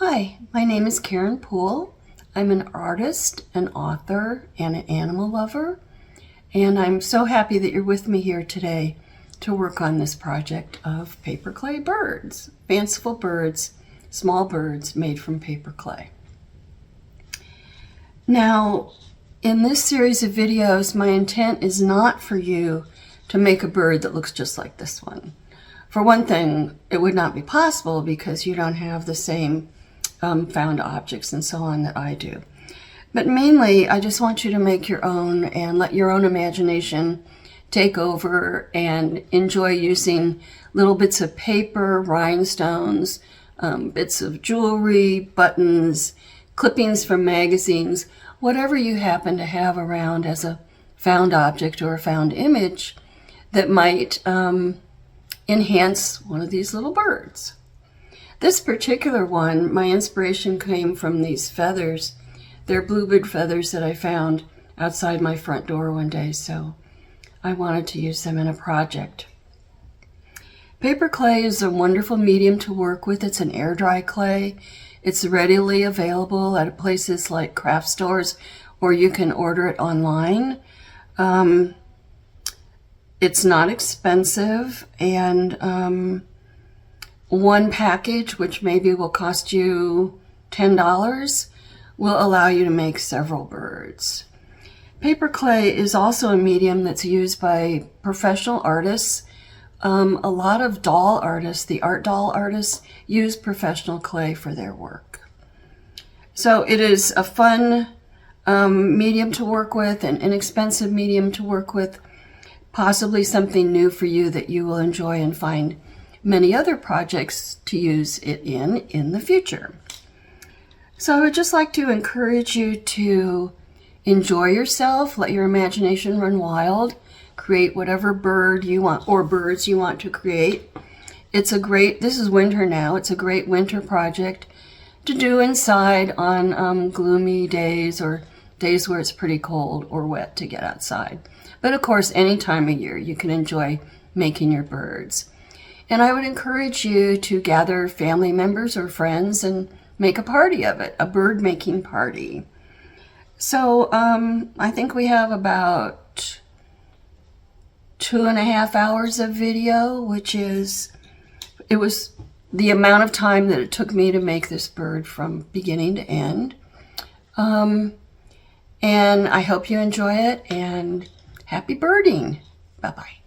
Hi, my name is Kaaren Poole. I'm an artist, an author, and an animal lover, and I'm so happy that you're with me here today to work on this project of paper clay birds, fanciful birds, small birds made from paper clay. Now, in this series of videos, my intent is not for you to make a bird that looks just like this one. For one thing, it would not be possible because you don't have the same found objects and so on that I do. But mainly, I just want you to make your own and let your own imagination take over and enjoy using little bits of paper, rhinestones, bits of jewelry, buttons, clippings from magazines, whatever you happen to have around as a found object or a found image that might enhance one of these little birds. This particular one, my inspiration came from these feathers. They're bluebird feathers that I found outside my front door one day, so I wanted to use them in a project. Paper clay is a wonderful medium to work with. It's an air dry clay. It's readily available at places like craft stores, or you can order it online. It's not expensive, and one package, which maybe will cost you $10, will allow you to make several birds. Paper clay is also a medium that's used by professional artists. A lot of doll artists, the art doll artists, use professional clay for their work. So it is a fun medium to work with, an inexpensive medium to work with, possibly something new for you that you will enjoy and find many other projects to use it in the future. So I would just like to encourage you to enjoy yourself, let your imagination run wild, create whatever bird you want or birds you want to create. This is winter now, it's a great winter project to do inside on gloomy days or days where it's pretty cold or wet to get outside. But of course, any time of year you can enjoy making your birds. And I would encourage you to gather family members or friends and make a party of it, a bird making party. So I think we have about 2.5 hours of video, it was the amount of time that it took me to make this bird from beginning to end. And I hope you enjoy it, and happy birding. Bye-bye.